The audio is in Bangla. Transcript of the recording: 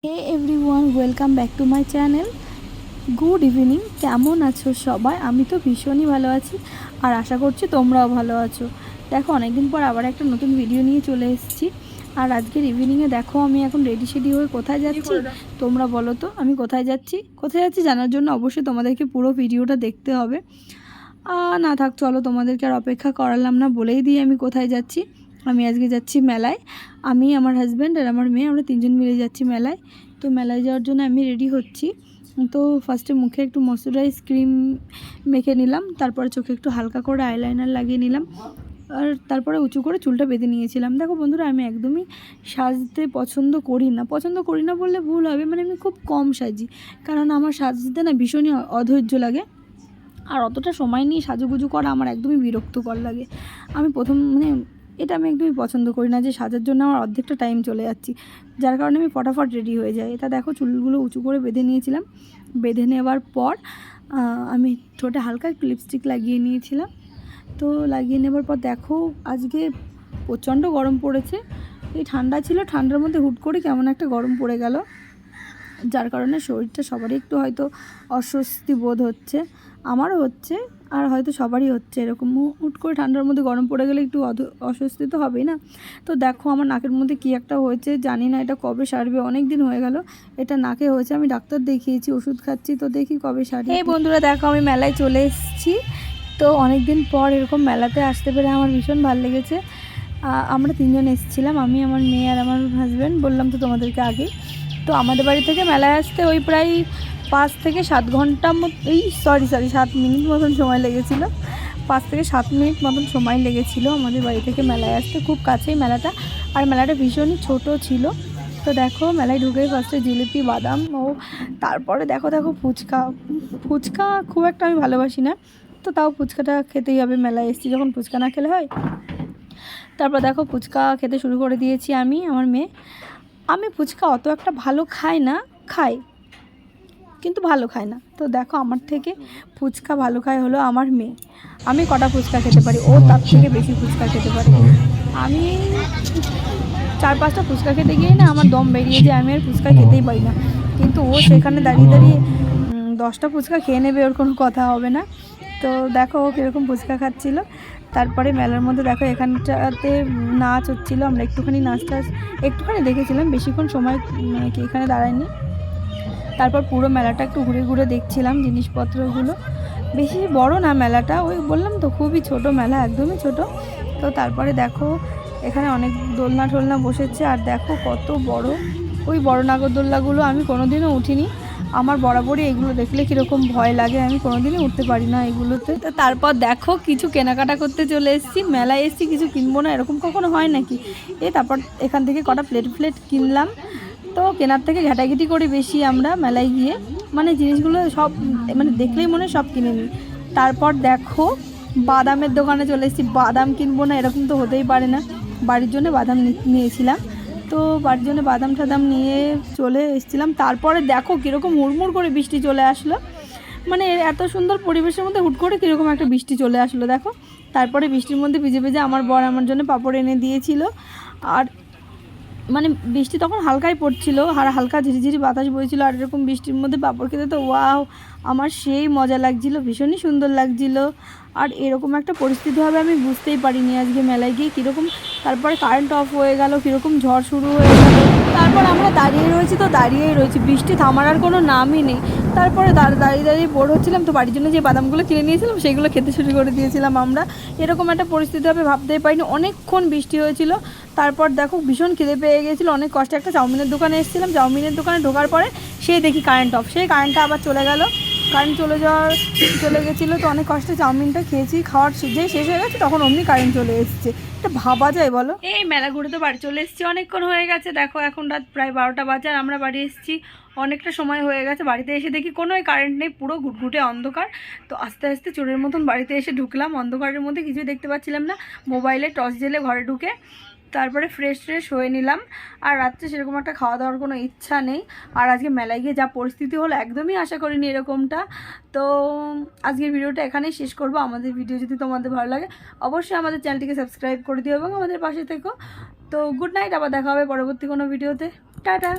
Hey everyone, welcome back to my channel. Good evening. কেমন আছো সবাই? আমি তো ভীষণই ভালো আছি আর আশা করছি তোমরাও ভালো আছো। দেখো, অনেকদিন পর আবার একটা নতুন ভিডিও নিয়ে চলে এসেছি। আর আজকের ইভিনিংয়ে দেখো আমি এখন রেডি সেডি হয়ে কোথায় যাচ্ছি তোমরা বলো তো। আমি কোথায় যাচ্ছি জানার জন্য অবশ্যই তোমাদেরকে পুরো ভিডিওটা দেখতে হবে। না থাক, চলো তোমাদেরকে আর অপেক্ষা করালাম না, বলেই দিই আমি কোথায় যাচ্ছি। আমি আজকে যাচ্ছি মেলায়। আমি, আমার হাজব্যান্ড আর আমার মেয়ে, আমরা তিনজন মিলে যাচ্ছি মেলায়। তো মেলায় যাওয়ার জন্য আমি রেডি হচ্ছি। তো ফার্স্টে মুখে একটু ময়শ্চারাইজ ক্রিম মেখে নিলাম, তারপরে চোখে একটু হালকা করে আইলাইনার লাগিয়ে নিলাম, আর তারপরে উঁচু করে চুলটা বেঁধে নিয়েছিলাম। দেখো বন্ধুরা, আমি একদমই সাজতে পছন্দ করি না বললে ভুল হবে, মানে আমি খুব কম সাজি, কারণ আমার সাজতে না ভীষণই অধৈর্য লাগে। আর অতটা সময় নিয়ে সাজুগুজু করা আমার একদমই বিরক্তকর লাগে। আমি এটা আমি একদমই পছন্দ করি না যে সাজার জন্য আমার অর্ধেকটা টাইম চলে যাচ্ছি, যার কারণে আমি ফটাফট রেডি হয়ে যাই। এটা দেখো, চুলগুলো উঁচু করে বেঁধে নিয়েছিলাম। বেঁধে নেওয়ার পর আমি ঠোঁটে হালকা একটু লিপস্টিক লাগিয়ে নিয়েছিলাম। তো লাগিয়ে নেবার পর দেখো, আজকে প্রচণ্ড গরম পড়েছে। এই ঠান্ডা ছিল, ঠান্ডার মধ্যে হুট করে কেমন একটা গরম পড়ে গেল, যার কারণে শরীরটা সবারই একটু হয়তো অস্বস্তি বোধ হচ্ছে। আমারও হচ্ছে, আর হয়তো সবারই হচ্ছে এরকম। হুট করে ঠান্ডার মধ্যে গরম পড়ে গেলে একটু অস্বস্তি তো হবেই না। তো দেখো, আমার নাকের মধ্যে কী একটা হয়েছে, জানি না এটা কবে সারবে। অনেক দিন হয়ে গেল এটা নাকে হয়েছে, আমি ডাক্তার দেখিয়েছি, ওষুধ খাচ্ছি, তো দেখি কবে সারে। এই বন্ধুরা দেখো, আমি মেলায় চলে এসেছি। তো অনেক দিন পর এরকম মেলাতে আসতে পেরে আমার ভীষণ ভালো লেগেছে। আমরা তিনজন এসেছিলাম, আমি, আমার মেয়ে আর আমার হাজব্যান্ড, বললাম তো তোমাদেরকে আগে। তো আমাদের বাড়ি থেকে মেলায় আসতে ওই প্রায় 5 থেকে 7 ঘন্টা এই 7 মিনিট মতন সময় লেগেছিলো। 5 থেকে 7 মিনিট মতন সময় লেগেছিলো আমাদের বাড়ি থেকে মেলায় আসতে। খুব কাছেই মেলাটা, আর মেলাটা ভীষণই ছোট ছিল। তো দেখো, মেলায় ঢুকেই ফার্স্টে জিলিপি, বাদাম, ও তারপরে দেখো ফুচকা খুব একটা আমি ভালোবাসি না, তো তাও ফুচকাটা খেতেই হবে, মেলায় এসেছি যখন ফুচকা না খেলে হয়। তারপর দেখো, ফুচকা খেতে শুরু করে দিয়েছি আমি, আমার মেয়ে। আমি ফুচকা অত একটা ভালো খাই কিন্তু ভালো খাই না। তো দেখো, আমার থেকে ফুচকা ভালো খায় হলো আমার মেয়ে। আমি কটা ফুচকা খেতে পারি, ও তার থেকে বেশি ফুচকা খেতে পারে। আমি 4-5টা ফুচকা খেতে গিয়ে না আমার দম বেরিয়ে যায়, আমি আর ফুচকা খেতেই পারি না। কিন্তু ও সেখানে দাঁড়িয়ে দাঁড়িয়ে 10টা ফুচকা খেয়ে নেবে, ওর কোনো কথা হবে না। তো দেখো, ও কীরকম ফুচকা খাচ্ছিলো। তারপরে মেলার মধ্যে দেখো, এখানটাতে নাচ হচ্ছিলো, আমরা একটুখানি দেখেছিলাম, বেশিক্ষণ সময় এখানে দাঁড়ায়নি। তারপর পুরো মেলাটা একটু ঘুরে ঘুরে দেখছিলাম জিনিসপত্রগুলো। বেশি বড় না মেলাটা, ওই বললাম তো খুবই ছোট মেলা, একদমই ছোট। তো তারপরে দেখো, এখানে অনেক দোলনা টোলনা বসেছে, আর দেখো কত বড় ওই বড় নাগরদোলনাগুলো। আমি কোনোদিনও উঠিনি, আমার বরাবরই এগুলো দেখলে কীরকম ভয় লাগে, আমি কোনোদিনই উঠতে পারি না এগুলোতে। তো তারপর দেখো, কিছু কেনাকাটা করতে চলে এসেছি, মেলায় এসেছি, কিছু কিনবো না এরকম কখনো হয় নাকি। তারপর এখান থেকে কটা প্লেট কিনলাম। তো কেনার থেকে ঘাটাঘাটি করি বেশি আমরা মেলায় গিয়ে, মানে জিনিসগুলো সব দেখলেই মনে সব কিনে নিই। তারপর দেখো, বাদামের দোকানে চলে এসেছি। বাদাম কিনবো না এরকম তো হতেই পারে না, বাড়ির জন্য বাদাম নিয়েছিলাম। তো বাড়ির জন্য বাদাম টাদাম নিয়ে চলে এসেছিলাম। তারপরে দেখো কীরকম হুড়মুড় করে বৃষ্টি চলে আসলো, মানে এত সুন্দর পরিবেশের মধ্যে হুট করে কীরকম একটা বৃষ্টি চলে আসলো দেখো। তারপরে বৃষ্টির মধ্যে ভিজে ভিজে আমার বর আমার জন্য পাঁপড় এনে দিয়েছিল। আর বৃষ্টি তখন হালকাই পড়ছিল, আর হালকা ঝিরিঝিরি বাতাস বইছিল, আর এরকম বৃষ্টির মধ্যে পাঁপড় খেতে তো ওয়াও, আমার সেই মজা লাগছিল, ভীষণই সুন্দর লাগছিল। আর এরকম একটা পরিস্থিতি হবে আমি বুঝতেই পারিনি আজকে মেলায় গিয়ে কীরকম। তারপরে কারেন্ট অফ হয়ে গেল, কীরকম ঝড় শুরু হয়ে গেল। তারপর আমরা দাঁড়িয়েই রয়েছি, বৃষ্টি থামার আর কোনো নামই নেই। তারপরে দাঁড়িয়ে বোর হচ্ছিলাম, তো বাড়ির জন্য যে বাদামগুলো কিনে নিয়েছিলাম সেগুলো খেতে শুরু করে দিয়েছিলাম আমরা। এরকম একটা পরিস্থিতি হবে ভাবতেই পারিনি, অনেকক্ষণ বৃষ্টি হয়েছিল। তারপর দেখো, ভীষণ খিদে পেয়ে গিয়েছিলো, অনেক কষ্টে একটা চাউমিনের দোকানে এসেছিলাম। চাউমিনের দোকানে ঢোকার পরে সেই দেখি কারেন্ট অফ, সেই কারেন্টটা আবার চলে গেল। কারেন্ট চলে গেছিলো, তো অনেক কষ্টে চাউমিনটা খেয়েছি, খাওয়ার যেই শেষ হয়ে গেছে তখন অমনি কারেন্ট চলে এসেছে। এটা ভাবা যায় বলো? এই মেলা ঘুরে তো বাড়ি চলে এসেছি, অনেকক্ষণ হয়ে গেছে। দেখো, এখন রাত প্রায় 12টা বাজে, আর আমরা বাড়ি এসেছি অনেকটা সময় হয়ে গেছে। বাড়িতে এসে দেখি কোনো কারেন্ট নেই, পুরো ঘুটঘুটে অন্ধকার। তো আস্তে আস্তে চোরের মতন বাড়িতে এসে ঢুকলাম, অন্ধকারের মধ্যে কিছুই দেখতে পাচ্ছিলাম না। মোবাইলে টর্চ জ্বেলে ঘরে ঢুকে তারপরে ফ্রেশ হয়ে নিলাম। আর রাত্রে সেরকম একটা খাওয়া দাওয়ার কোনো ইচ্ছা নেই। আর আজকে মেলায় গিয়ে যা পরিস্থিতি হলো, একদমই আশা করিনি এরকমটা। তো আজকের ভিডিওটা এখানেই শেষ করব। আমাদের ভিডিও যদি তোমাদের ভালো লাগে অবশ্যই আমাদের চ্যানেলটিকে সাবস্ক্রাইব করে দিও এবং আমাদের পাশে থেকো। তো গুড নাইট, আবার দেখা হবে পরবর্তী কোনো ভিডিওতে। টাটা।